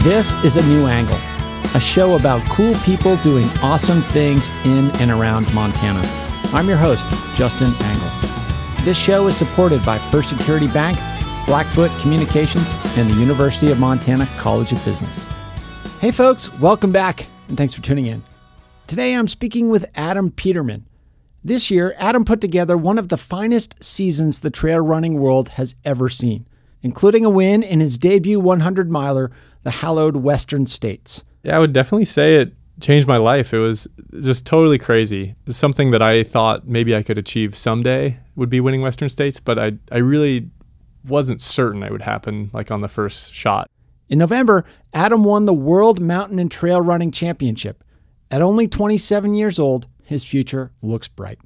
This is A New Angle, a show about cool people doing awesome things in and around Montana. I'm your host, Justin Angle. This show is supported by First Security Bank, Blackfoot Communications, and the University of Montana College of Business. Hey folks, welcome back, and thanks for tuning in. Today I'm speaking with Adam Peterman. This year, Adam put together one of the finest seasons the trail running world has ever seen, including a win in his debut 100-miler, the hallowed Western States. Yeah, I would definitely say it changed my life. It was just totally crazy. It's something that I thought maybe I could achieve someday would be winning Western States, but I really wasn't certain it would happen like on the first shot. In November, Adam won the World Mountain and Trail Running Championship. At only 27 years old, his future looks bright.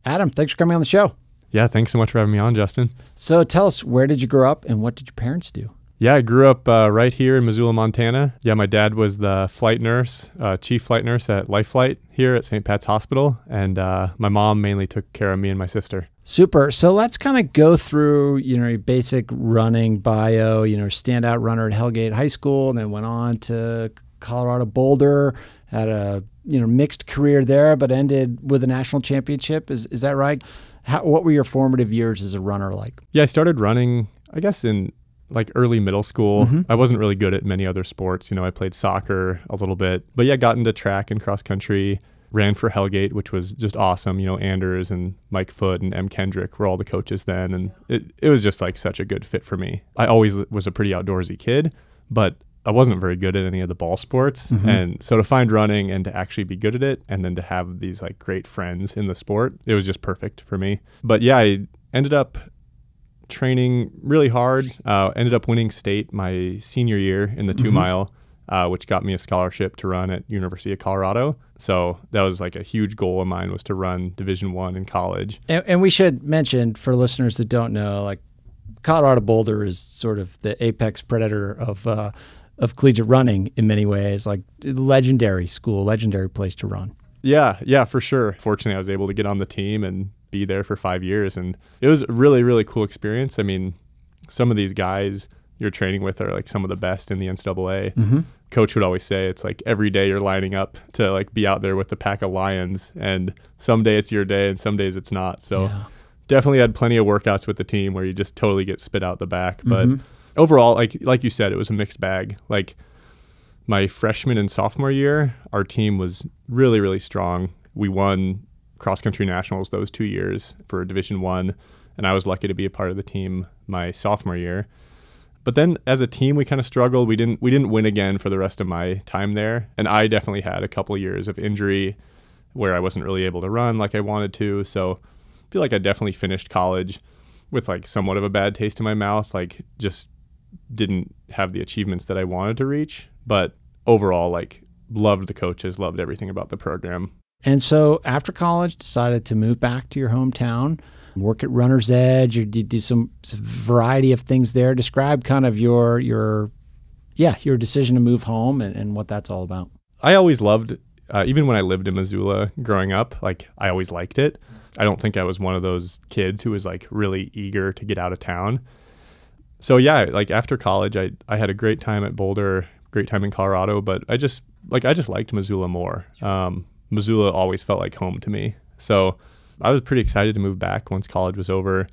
Adam, thanks for coming on the show. Yeah, thanks so much for having me on, Justin. So tell us, where did you grow up and what did your parents do? Yeah, I grew up right here in Missoula, Montana. Yeah, my dad was the flight nurse, chief flight nurse at Life Flight here at St. Pat's Hospital. And my mom mainly took care of me and my sister. Super. So let's kind of go through, your basic running bio, standout runner at Hellgate High School, and then went on to Colorado Boulder, had a, mixed career there, but ended with a national championship. Is that right? What were your formative years as a runner like? Yeah, I started running, I guess, in like early middle school. Mm-hmm. I wasn't really good at many other sports. I played soccer a little bit, but yeah, got into track and cross country, ran for Hellgate, which was just awesome. Anders and Mike Foote and M. Kendrick were all the coaches then. And it was just like such a good fit for me. I always was a pretty outdoorsy kid, but I wasn't very good at any of the ball sports. Mm-hmm. And so to find running and to actually be good at it, and then to have these like great friends in the sport, it was just perfect for me. But yeah, I ended up training really hard, ended up winning state my senior year in the 2-mile, which got me a scholarship to run at University of Colorado. So that was like a huge goal of mine, was to run Division I in college. And we should mention, for listeners that don't know, like Colorado Boulder is sort of the apex predator of collegiate running in many ways, like legendary school, legendary place to run. Yeah, for sure. Fortunately, I was able to get on the team and be there for 5 years. And it was a really, really cool experience. I mean, some of these guys you're training with are like some of the best in the NCAA. Mm-hmm. Coach would always say it's like every day you're lining up to like be out there with the pack of lions. And some day it's your day and some days it's not. So definitely had plenty of workouts with the team where you just totally get spit out the back. But overall, like you said, it was a mixed bag. Like my freshman and sophomore year, our team was really, really strong. We won cross-country nationals those 2 years for Division I, and I was lucky to be a part of the team my sophomore year. But then as a team, we kind of struggled. We didn't win again for the rest of my time there, and I definitely had a couple of years of injury where I wasn't really able to run like I wanted to. So I feel like I definitely finished college with like somewhat of a bad taste in my mouth, like just didn't have the achievements that I wanted to reach. But overall, like loved the coaches, loved everything about the program. And so after college, decided to move back to your hometown, work at Runner's Edge, or do some variety of things there. Describe kind of your decision to move home and what that's all about. I always loved, even when I lived in Missoula growing up, like I always liked it. I don't think I was one of those kids who was like really eager to get out of town. So yeah, like after college, I had a great time at Boulder, great time in Colorado, but I just liked Missoula more. Missoula always felt like home to me. So I was pretty excited to move back once college was over.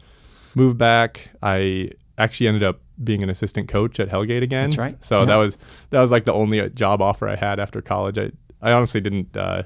Moved back. I actually ended up being an assistant coach at Hellgate again. That's right. So that was like the only job offer I had after college. I honestly didn't, I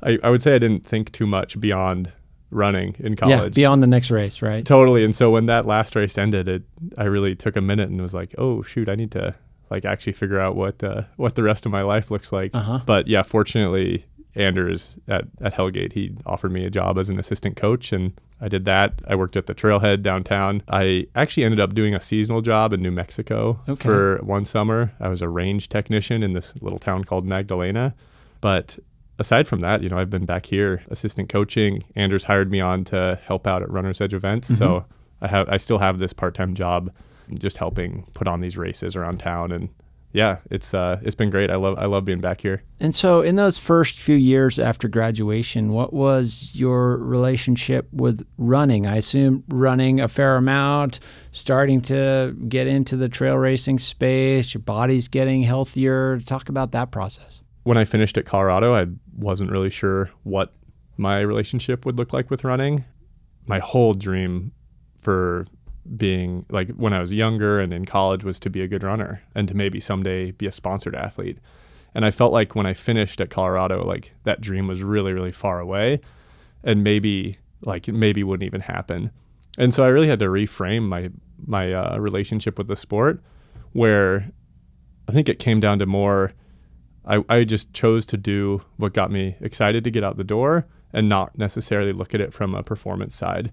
would say I didn't think too much beyond running in college. Yeah, beyond the next race, right? Totally. And so when that last race ended, I really took a minute and was like, oh shoot, I need to like actually figure out what the rest of my life looks like. But yeah, fortunately, Anders at Hellgate, he offered me a job as an assistant coach, and I did that. I worked at the Trailhead downtown. I actually ended up doing a seasonal job in New Mexico for one summer. I was a range technician in this little town called Magdalena. But aside from that, I've been back here assistant coaching. Anders hired me on to help out at Runner's Edge events. So I still have this part-time job just helping put on these races around town. And yeah, it's been great. I love being back here. And so in those first few years after graduation, what was your relationship with running? I assume running a fair amount, starting to get into the trail racing space, your body's getting healthier. Talk about that process. When I finished at Colorado, I wasn't really sure what my relationship would look like with running. My whole dream for being, like, when I was younger and in college, was to be a good runner and to maybe someday be a sponsored athlete. And I felt like when I finished at Colorado, like, that dream was really, really far away and maybe wouldn't even happen. And so I really had to reframe my relationship with the sport, where I think it came down to more, I just chose to do what got me excited to get out the door and not necessarily look at it from a performance side.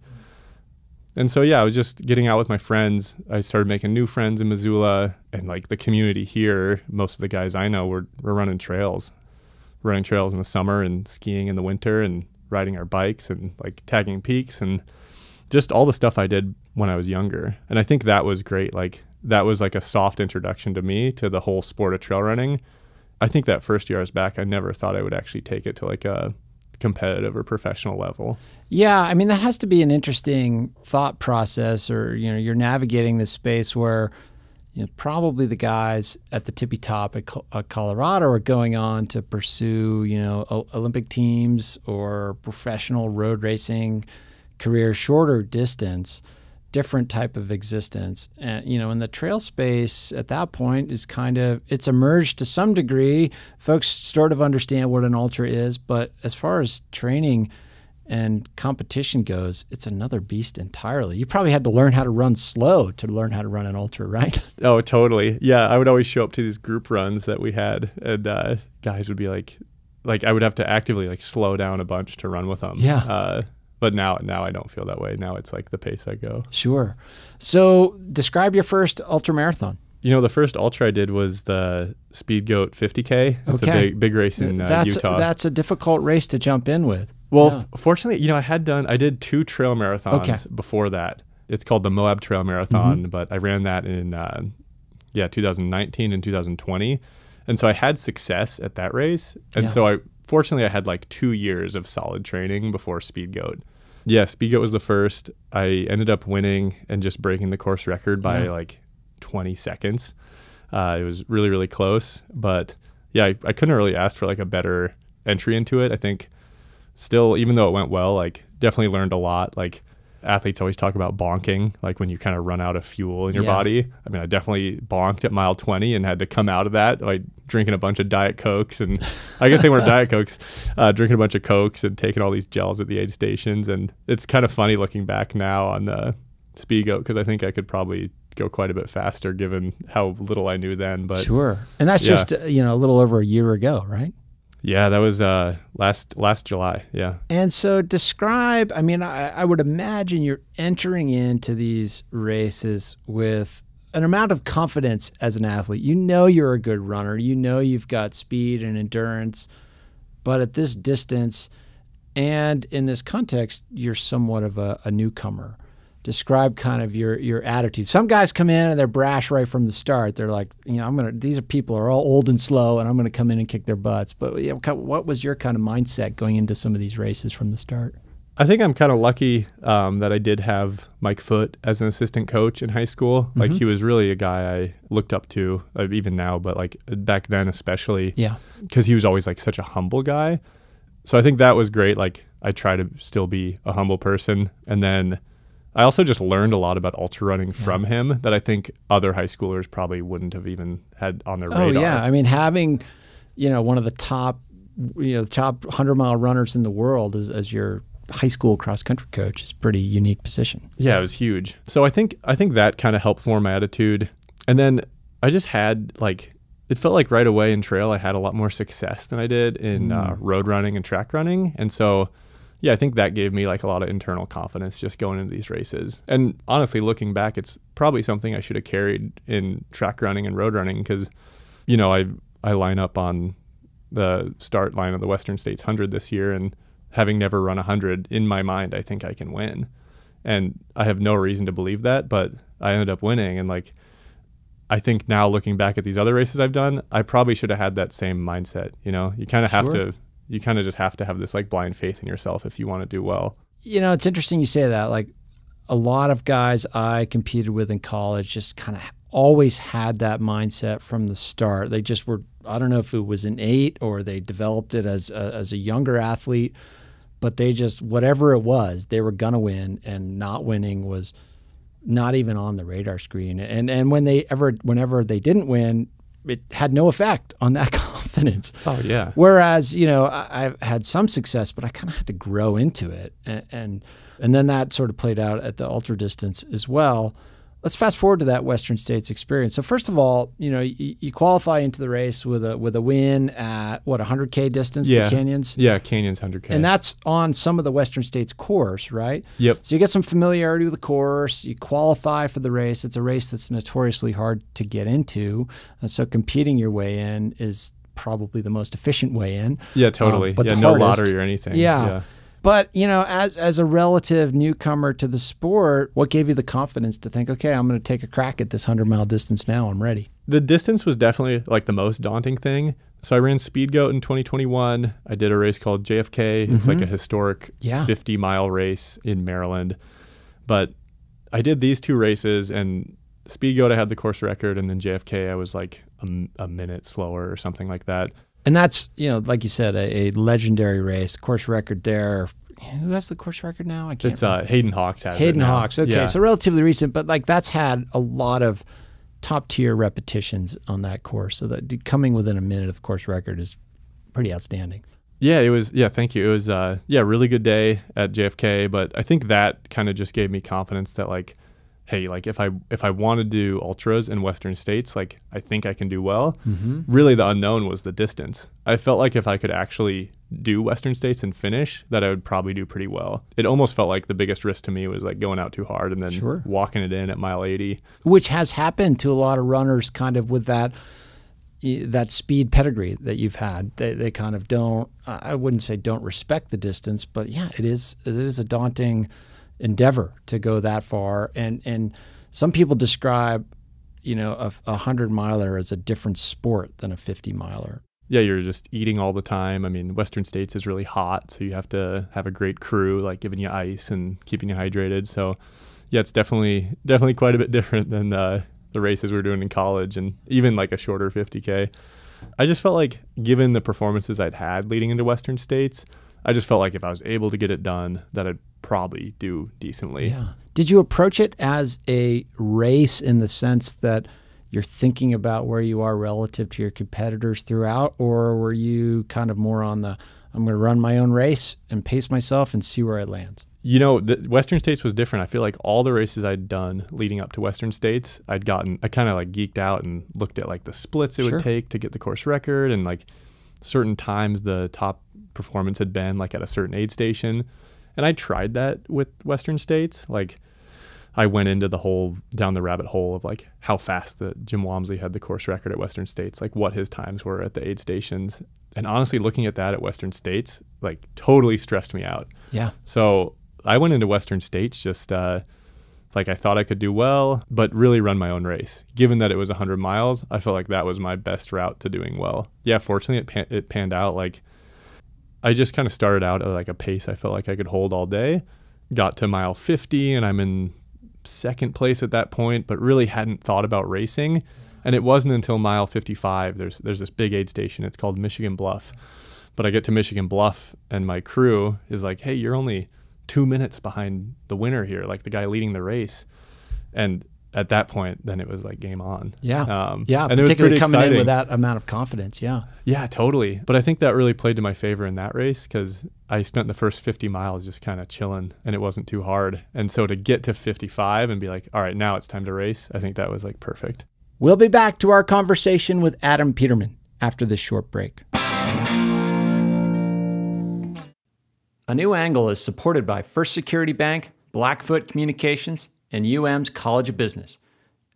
And so, yeah, I was just getting out with my friends. I started making new friends in Missoula, and like the community here, most of the guys I know were running trails in the summer and skiing in the winter and riding our bikes and like tagging peaks and just all the stuff I did when I was younger. And I think that was great. Like, that was like a soft introduction to me to the whole sport of trail running. I think that first year I was back, I never thought I would actually take it to like a competitive or professional level. Yeah, I mean, that has to be an interesting thought process, or, you know, you're navigating this space where, you know, probably the guys at the tippy top at Colorado are going on to pursue, you know, Olympic teams or professional road racing career, shorter distance, different type of existence. And, you know, in the trail space at that point is kind of, it's emerged to some degree. Folks sort of understand what an ultra is, but as far as training and competition goes, it's another beast entirely. You probably had to learn how to run slow to learn how to run an ultra, right? Oh, totally. Yeah, I would always show up to these group runs that we had, and guys would be like I would have to actively like slow down a bunch to run with them. Yeah. But now I don't feel that way. Now it's like the pace I go. Sure. So describe your first ultra marathon. You know, the first ultra I did was the Speed Goat 50K. It's a big race in Utah. That's a difficult race to jump in with. Well, fortunately, you know, I did 2 trail marathons before that. It's called the Moab Trail Marathon, but I ran that in 2019 and 2020. And so I had success at that race. And so fortunately I had like 2 years of solid training before Speed Goat. Yeah, Speed Goat was the first. I ended up winning and just breaking the course record by like 20 seconds. It was really, really close. But yeah, I couldn't really ask for like a better entry into it. I think still, even though it went well, like definitely learned a lot. Like, athletes always talk about bonking, like when you kind of run out of fuel in your body. I mean, I definitely bonked at mile 20 and had to come out of that by drinking a bunch of Diet Cokes. And I guess they weren't Diet Cokes, drinking a bunch of Cokes and taking all these gels at the aid stations. And it's kind of funny looking back now on the Speed Goat, because I think I could probably go quite a bit faster given how little I knew then. But sure. And that's just, you know, a little over a year ago, right? Yeah, that was last July, yeah. And so describe, I mean, I would imagine you're entering into these races with an amount of confidence as an athlete. You know you're a good runner. You know you've got speed and endurance. But at this distance and in this context, you're somewhat of a newcomer. Describe kind of your attitude. Some guys come in and they're brash right from the start. They're like, you know, these people are all old and slow, and I'm going to come in and kick their butts. But you know, what was your kind of mindset going into some of these races from the start? I think I'm kind of lucky that I did have Mike Foote as an assistant coach in high school. Like, he was really a guy I looked up to, even now, but like back then especially. Yeah. Because he was always like such a humble guy. So I think that was great. Like, I try to still be a humble person. And then I also just learned a lot about ultra running from him that I think other high schoolers probably wouldn't have even had on their radar. Oh yeah, I mean, having, you know, one of the top 100-mile runners in the world as your high school cross country coach is a pretty unique position. Yeah, it was huge. So I think that kind of helped form my attitude. And then I just had like, it felt like right away in trail I had a lot more success than I did in road running and track running. And so yeah, I think that gave me like a lot of internal confidence just going into these races. And honestly, looking back, it's probably something I should have carried in track running and road running, because, you know, I line up on the start line of the Western States 100 this year, and having never run 100, in my mind, I think I can win. And I have no reason to believe that, but I ended up winning. And like, I think now looking back at these other races I've done, I probably should have had that same mindset. You kind of have to, you kind of just have to have this like blind faith in yourself if you want to do well. It's interesting you say that. Like a lot of guys I competed with in college just kind of always had that mindset from the start. They just were, I don't know if it was innate or they developed it as a younger athlete, but they just, whatever it was, they were going to win, and not winning was not even on the radar screen. And whenever they didn't win, it had no effect on that confidence. Oh, yeah. Whereas, I've had some success, but I kind of had to grow into it. And then that sort of played out at the ultra distance as well. Let's fast forward to that Western States experience. So first of all, you qualify into the race with a win at 100K distance, the Canyons? Yeah, Canyons 100K. And that's on some of the Western States course, right? Yep. So you get some familiarity with the course, you qualify for the race. It's a race that's notoriously hard to get into. And so competing your way in is probably the most efficient way in. Yeah, totally. But no lottery or anything. Yeah. But, as a relative newcomer to the sport, what gave you the confidence to think, okay, I'm going to take a crack at this 100-mile distance now, I'm ready? The distance was definitely like the most daunting thing. So I ran Speed Goat in 2021. I did a race called JFK. It's like a historic 50-mile race in Maryland. But I did these two races, and Speed Goat I had the course record, and then JFK I was like a minute slower or something like that. And that's, like you said, a legendary race, course record there. Who has the course record now? I can't remember. Hayden Hawks has Hayden it now. Hawks. Okay, so relatively recent, but like that's had a lot of top-tier repetitions on that course. So that coming within a minute of course record is pretty outstanding. Yeah, it was. Yeah, thank you. It was really good day at JFK, but I think that kind of just gave me confidence that like, hey, like if I want to do ultras in Western States, like I think I can do well. Mm-hmm. Really, the unknown was the distance. I felt like if I could actually do Western States and finish, that I would probably do pretty well. It almost felt like the biggest risk to me was like going out too hard and then walking it in at mile 80. Which has happened to a lot of runners kind of with that speed pedigree that you've had. They kind of don't, I wouldn't say don't respect the distance, but yeah, it is a daunting endeavor to go that far. And some people describe, a 100-miler as a different sport than a 50-miler. Yeah, you're just eating all the time. I mean, Western States is really hot, so you have to have a great crew, like giving you ice and keeping you hydrated. So yeah, it's definitely quite a bit different than the races we were doing in college and even like a shorter 50K. I just felt like given the performances I'd had leading into Western States, I just felt like if I was able to get it done, that I'd probably do decently. Yeah. Did you approach it as a race in the sense that you're thinking about where you are relative to your competitors throughout, or were you kind of more on the, I'm going to run my own race and pace myself and see where it lands? The Western States was different. I feel like all the races I'd done leading up to Western States, I kind of like geeked out and looked at like the splits it would take to get the course record and like certain times the top performance had been like at a certain aid station. And I tried that with Western States. Like I went into down the rabbit hole of like how fast Jim Walmsley had the course record at Western States, like what his times were at the aid stations. And honestly, looking at that at Western States, like totally stressed me out. Yeah. So I went into Western States just like I thought I could do well, but really run my own race. Given that it was 100 miles, I felt like that was my best route to doing well. Yeah, fortunately it panned out. Like I just kind of started out at like a pace I felt like I could hold all day. Got to mile 50 and I'm in second place at that point, but really hadn't thought about racing. And it wasn't until mile 55, there's this big aid station. It's called Michigan Bluff. But I get to Michigan Bluff and my crew is like, hey, you're only 2 minutes behind the winner here, like the guy leading the race. And at that point, then it was like game on. Yeah. And particularly coming in with that amount of confidence. Yeah. Yeah, totally. But I think that really played to my favor in that race because I spent the first 50 miles just kind of chilling and it wasn't too hard. And so to get to 55 and be like, all right, now it's time to race, I think that was like perfect. We'll be back to our conversation with Adam Peterman after this short break. A New Angle is supported by First Security Bank, Blackfoot Communications, and UM's College of Business.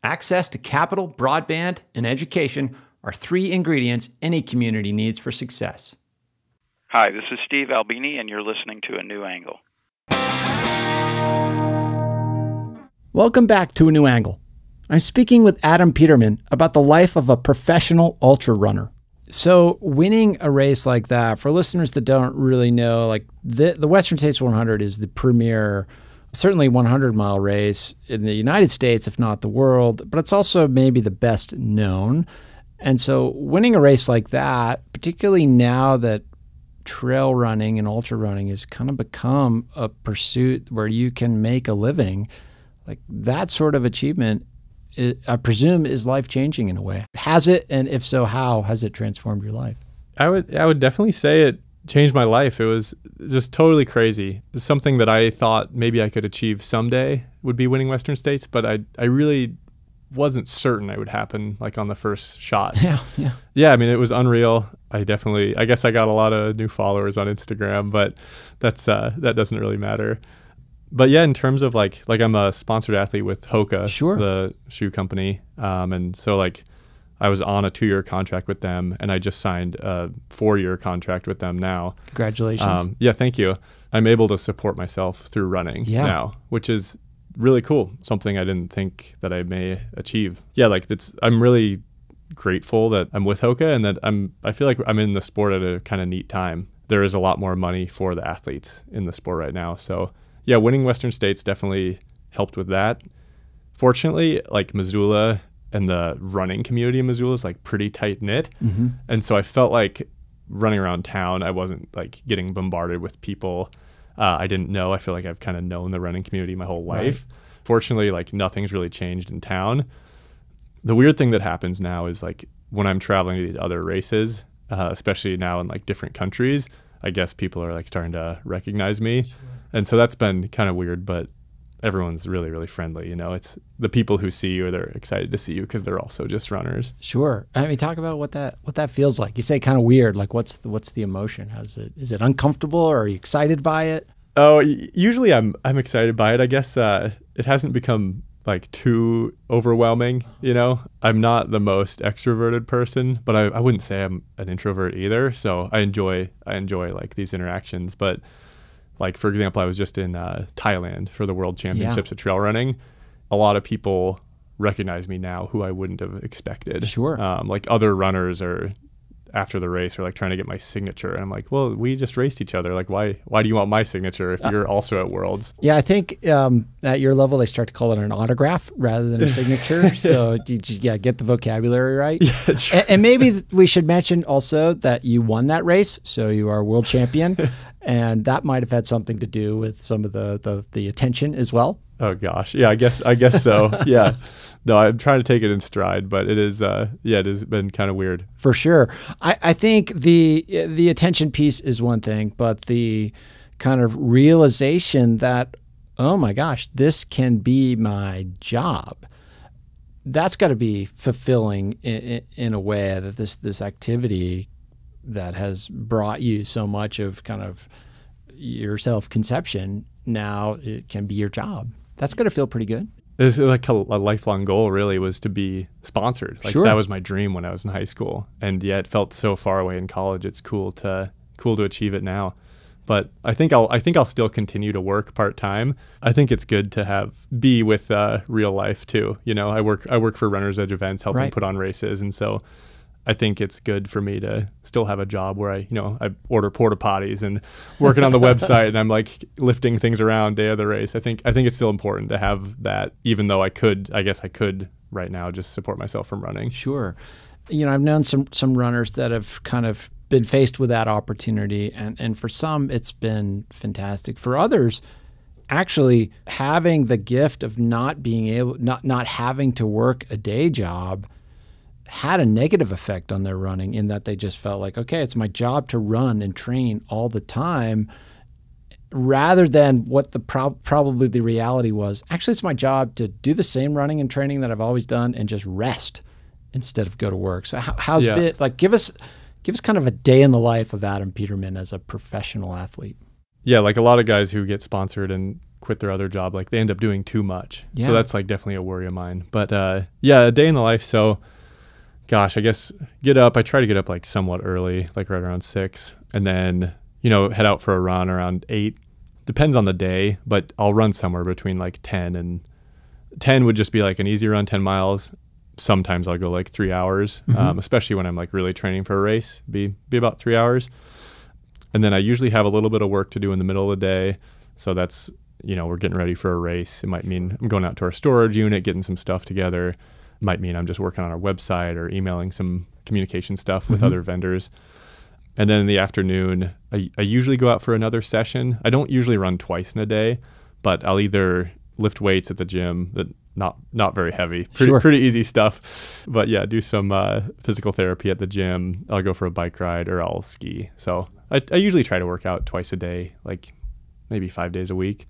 Access to capital, broadband, and education are 3 ingredients any community needs for success. Hi, this is Steve Albini, and you're listening to A New Angle. Welcome back to A New Angle. I'm speaking with Adam Peterman about the life of a professional ultra runner. So winning a race like that, for listeners that don't really know, like the Western States 100 is the premier, certainly 100-mile race in the United States, if not the world, but it's also maybe the best known. And so winning a race like that, particularly now that trail running and ultra running has kind of become a pursuit where you can make a living, like that sort of achievement, I presume, is life-changing in a way. Has it? And if so, how has it transformed your life? I would definitely say it changed my life. It was just totally crazy. It's something that I thought maybe I could achieve someday would be winning Western States, but I really wasn't certain it would happen like on the first shot. Yeah. I mean, it was unreal. I guess I got a lot of new followers on Instagram, but that doesn't really matter. But yeah, in terms of like I'm a sponsored athlete with Hoka, sure, the shoe company. And so like I was on a 2-year contract with them, and I just signed a 4-year contract with them now. Congratulations. Yeah, thank you. I'm able to support myself through running now, which is really cool. Something I didn't think that I may achieve. Yeah, like I'm really grateful that I'm with Hoka, and that I feel like I'm in the sport at a kind of neat time. There is a lot more money for the athletes in the sport right now. So yeah, winning Western States definitely helped with that. Fortunately, like Missoula and the running community in Missoula is like pretty tight knit. Mm-hmm. And so I felt like running around town, I wasn't like getting bombarded with people I didn't know. I feel like I've kind of known the running community my whole life. Right. Fortunately, like nothing's really changed in town. The weird thing that happens now is like when I'm traveling to these other races, especially now in like different countries, I guess people are like starting to recognize me. Sure. And so that's been kind of weird, but everyone's really, really friendly. You know, it's the people who see you, they're excited to see you because they're also just runners. Sure. I mean, talk about what that feels like. You say kind of weird. Like, what's the emotion? Is it uncomfortable, or are you excited by it? Oh, usually I'm excited by it. I guess it hasn't become like too overwhelming. You know, I'm not the most extroverted person, but I wouldn't say I'm an introvert either. So I enjoy like these interactions, but. Like, for example, I was just in Thailand for the World Championships of trail running. A lot of people recognize me now who I wouldn't have expected. Sure. Like other runners are after the race are like trying to get my signature. And I'm like, well, we just raced each other. Like, why do you want my signature if you're also at Worlds? Yeah, I think at your level, they start to call it an autograph rather than a signature. So you just, get the vocabulary right. Yeah, and maybe we should mention also that you won that race. So you are world champion. And that might have had something to do with some of the attention as well. Oh gosh, yeah, I guess so. Yeah, no, I'm trying to take it in stride, but it is, it has been kind of weird for sure. I think the attention piece is one thing, but the kind of realization that, oh my gosh, this can be my job. That's got to be fulfilling in a way that this activity that has brought you so much of kind of your self-conception, now it can be your job. That's going to feel pretty good. It's like a lifelong goal really was to be sponsored. Like That was my dream when I was in high school. And yet it felt so far away in college. It's cool to achieve it now. But I think I'll still continue to work part-time. I think it's good to be with real life too. You know, I work for Runner's Edge events, helping put on races. And so I think it's good for me to still have a job where I order porta potties and working on the website, and I'm like lifting things around day of the race. I think it's still important to have that, even though I could right now just support myself from running. Sure. You know, I've known some runners that have kind of been faced with that opportunity, and for some it's been fantastic. For others, actually having the gift of not having to work a day job had a negative effect on their running, in that they just felt like, okay, it's my job to run and train all the time, rather than what probably the reality was. Actually, it's my job to do the same running and training that I've always done and just rest instead of go to work. So how's it? Like, give us kind of a day in the life of Adam Peterman as a professional athlete. Yeah, like a lot of guys who get sponsored and quit their other job, like they end up doing too much. Yeah. So that's like definitely a worry of mine. But a day in the life. So gosh, I guess I try to get up like somewhat early, like right around 6, and then, head out for a run around 8. Depends on the day, but I'll run somewhere between like 10 and 10 would just be like an easy run, 10 miles. Sometimes I'll go like 3 hours, especially when I'm like really training for a race, be about 3 hours. And then I usually have a little bit of work to do in the middle of the day. So that's, we're getting ready for a race. It might mean I'm going out to our storage unit, getting some stuff together. It might mean I'm just working on our website or emailing some communication stuff with other vendors. And then in the afternoon, I usually go out for another session. I don't usually run twice in a day, but I'll either lift weights at the gym, that not very heavy, pretty easy stuff. But yeah, do some physical therapy at the gym. I'll go for a bike ride or I'll ski. So I usually try to work out twice a day, like maybe 5 days a week.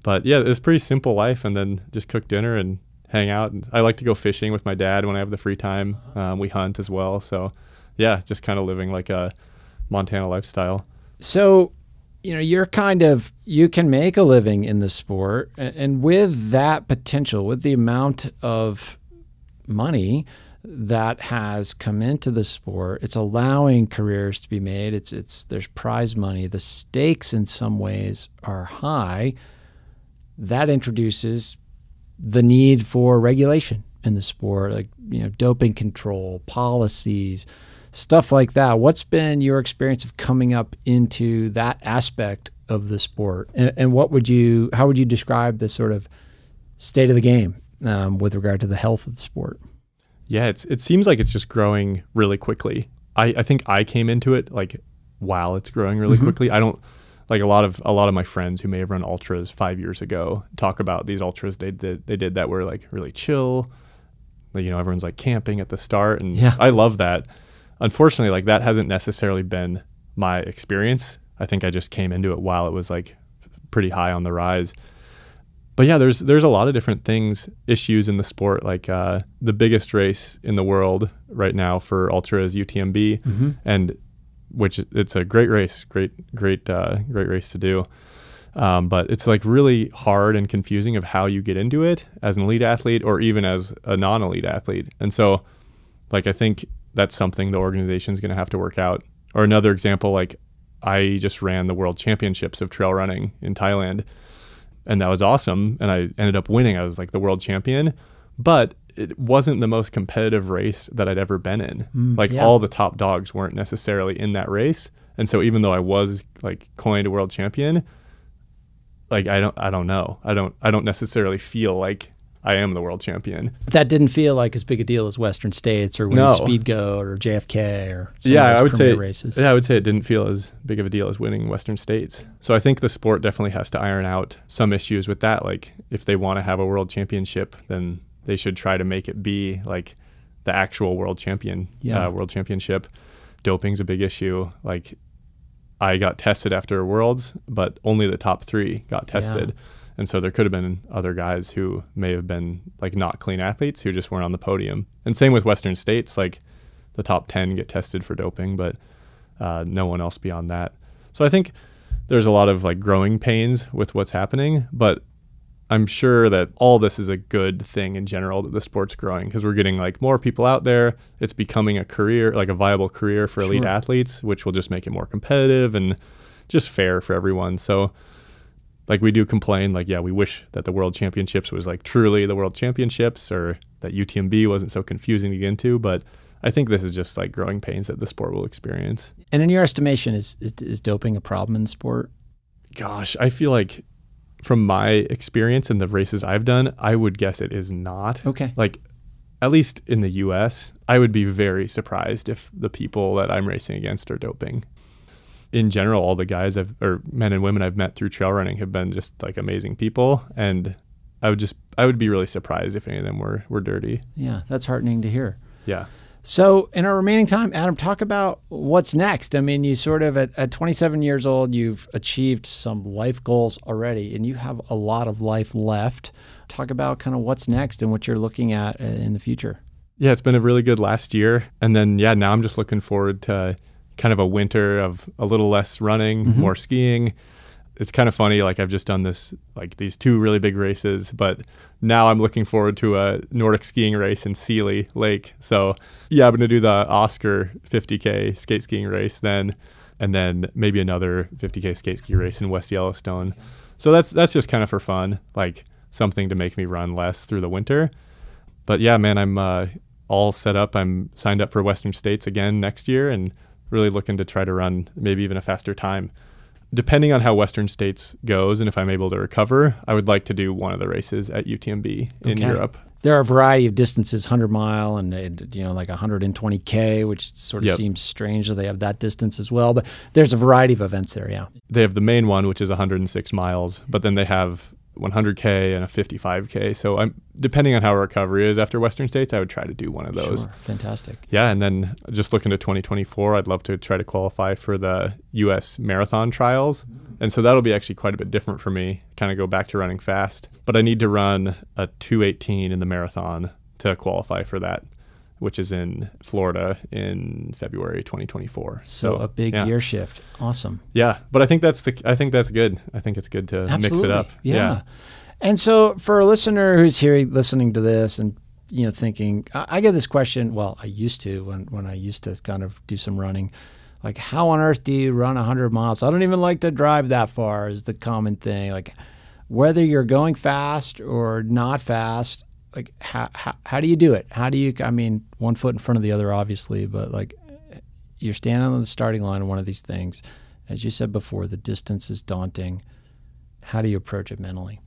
But yeah, it's a pretty simple life, and then just cook dinner and hang out. And I like to go fishing with my dad when I have the free time. We hunt as well. So yeah, just kind of living like a Montana lifestyle. So, you can make a living in the sport, and with that potential, with the amount of money that has come into the sport, it's allowing careers to be made. There's prize money. The stakes in some ways are high. That introduces the need for regulation in the sport, like, doping control, policies, stuff like that. What's been your experience of coming up into that aspect of the sport, and how would you describe the sort of state of the game with regard to the health of the sport? Yeah, it seems like it's just growing really quickly. I think I came into it like while it's growing really quickly. I don't like a lot of my friends who may have run ultras 5 years ago talk about these ultras they did that were like really chill. Like, everyone's like camping at the start, and I love that. Unfortunately, like that hasn't necessarily been my experience. I think I just came into it while it was like pretty high on the rise. But yeah, there's a lot of different issues in the sport. Like the biggest race in the world right now for ultra is UTMB, and which it's a great race, great race to do. But it's like really hard and confusing of how you get into it as an elite athlete or even as a non-elite athlete. And so, like, I think that's something the organization is going to have to work out. Or another example, like I just ran the World Championships of trail running in Thailand, and that was awesome. And I ended up winning. I was like the world champion, but it wasn't the most competitive race that I'd ever been in. All the top dogs weren't necessarily in that race. And so even though I was like coined a world champion, like I don't know. I don't necessarily feel like I am the world champion. That didn't feel like as big a deal as Western States or winning Speed Goat or JFK or some of those premier races. Yeah, I would say it didn't feel as big of a deal as winning Western States. So I think the sport definitely has to iron out some issues with that. Like if they want to have a world championship, then they should try to make it be like the actual world championship. Doping's a big issue. Like I got tested after Worlds, but only the top 3 got tested. Yeah. And so there could have been other guys who may have been like not clean athletes who just weren't on the podium. And same with Western States, like the top 10 get tested for doping, but no one else beyond that. So I think there's a lot of like growing pains with what's happening, but I'm sure that all this is a good thing in general that the sport's growing because we're getting like more people out there. It's becoming a career, like a viable career for elite athletes, which will just make it more competitive and just fair for everyone. So like we do complain, like, yeah, we wish that the World Championships was like truly the World Championships or that UTMB wasn't so confusing to get into. But I think this is just like growing pains that the sport will experience. And in your estimation, is doping a problem in the sport? Gosh, I feel like from my experience in the races I've done, I would guess it is not. Okay. Like at least in the US, I would be very surprised if the people that I'm racing against are doping. In general, all the guys or men and women I've met through trail running have been just like amazing people. And I would be really surprised if any of them were dirty. Yeah, that's heartening to hear. Yeah. So in our remaining time, Adam, talk about what's next. I mean, you sort of at 27 years old, you've achieved some life goals already, and you have a lot of life left. Talk about kind of what's next and what you're looking at in the future. Yeah, it's been a really good last year. And then, now I'm just looking forward to kind of a winter of a little less running, more skiing. It's kind of funny, like I've just done these 2 really big races, but now I'm looking forward to a Nordic skiing race in Sealy Lake. So yeah, I'm going to do the Oscar 50K skate skiing race then, and then maybe another 50K skate ski race in West Yellowstone. So that's just kind of for fun. Like something to make me run less through the winter. But yeah, man, I'm all set up. I'm signed up for Western States again next year and really looking to try to run maybe even a faster time. Depending on how Western States goes and if I'm able to recover, I would like to do one of the races at UTMB in Europe. There are a variety of distances, 100 mile and like 120K, which sort of seems strange that they have that distance as well. But there's a variety of events there, yeah. They have the main one, which is 106 miles, but then they have 100K and a 55K. So depending on how recovery is after Western States, I would try to do one of those. Sure, fantastic. Yeah, and then just looking to 2024, I'd love to try to qualify for the U.S. marathon trials. And so that'll be actually quite a bit different for me, kind of go back to running fast. But I need to run a 2:18 in the marathon to qualify for that, which is in Florida in February 2024. So a big gear shift. Awesome. Yeah, but I think that's good. I think it's good to mix it up. Yeah. And so for a listener who's listening to this and thinking, I get this question. Well, I used to when I used to kind of do some running. Like, how on earth do you run 100 miles? I don't even like to drive that far is the common thing. Like, whether you're going fast or not fast, like, how do you do it? How do you, one foot in front of the other, obviously, but like, you're standing on the starting line of one of these things. As you said before, the distance is daunting. How do you approach it mentally?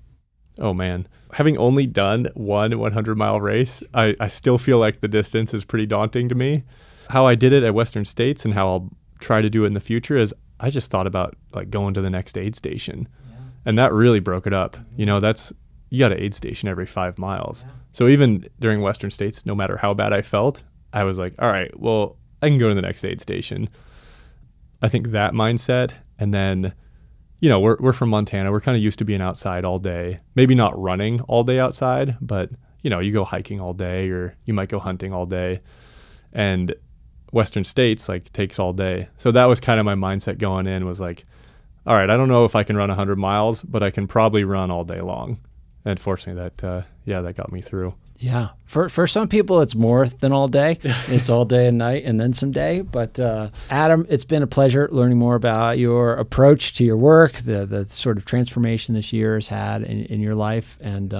Oh, man. Having only done one 100-mile race, I still feel like the distance is pretty daunting to me. How I did it at Western States and how I'll try to do it in the future is I just thought about like going to the next aid station. And that really broke it up. You got an aid station every 5 miles. So even during Western States, no matter how bad I felt, I was like, all right, well, I can go to the next aid station. I think that mindset. And then, we're from Montana. We're kind of used to being outside all day, maybe not running all day outside, but you go hiking all day or you might go hunting all day. And Western States takes all day. So that was kind of my mindset going in, was like, all right, I don't know if I can run 100 miles, but I can probably run all day long. And fortunately that got me through. Yeah. For some people, it's more than all day. It's all day and night and then some day. But Adam, it's been a pleasure learning more about your approach to your work, the sort of transformation this year has had in your life. And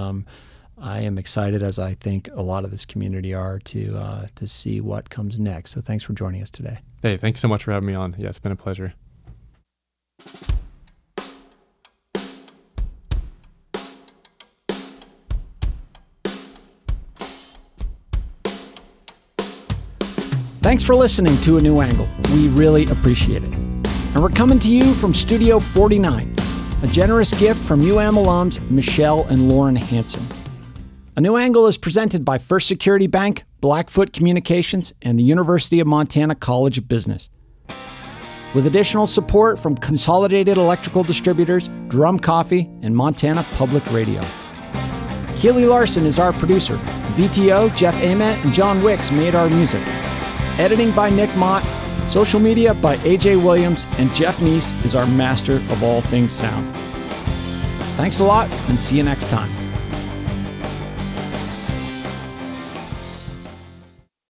I am excited, as I think a lot of this community are, to see what comes next. So thanks for joining us today. Hey, thanks so much for having me on. Yeah, it's been a pleasure. Thanks for listening to A New Angle. We really appreciate it. And we're coming to you from Studio 49, a generous gift from UM alums Michelle and Lauren Hansen. A New Angle is presented by First Security Bank, Blackfoot Communications, and the University of Montana College of Business. With additional support from Consolidated Electrical Distributors, Drum Coffee, and Montana Public Radio. Keely Larson is our producer. VTO, Jeff Ament, and John Wicks made our music. Editing by Nick Mott. Social media by AJ Williams, and Jeff Neese is our master of all things sound. Thanks a lot, and see you next time.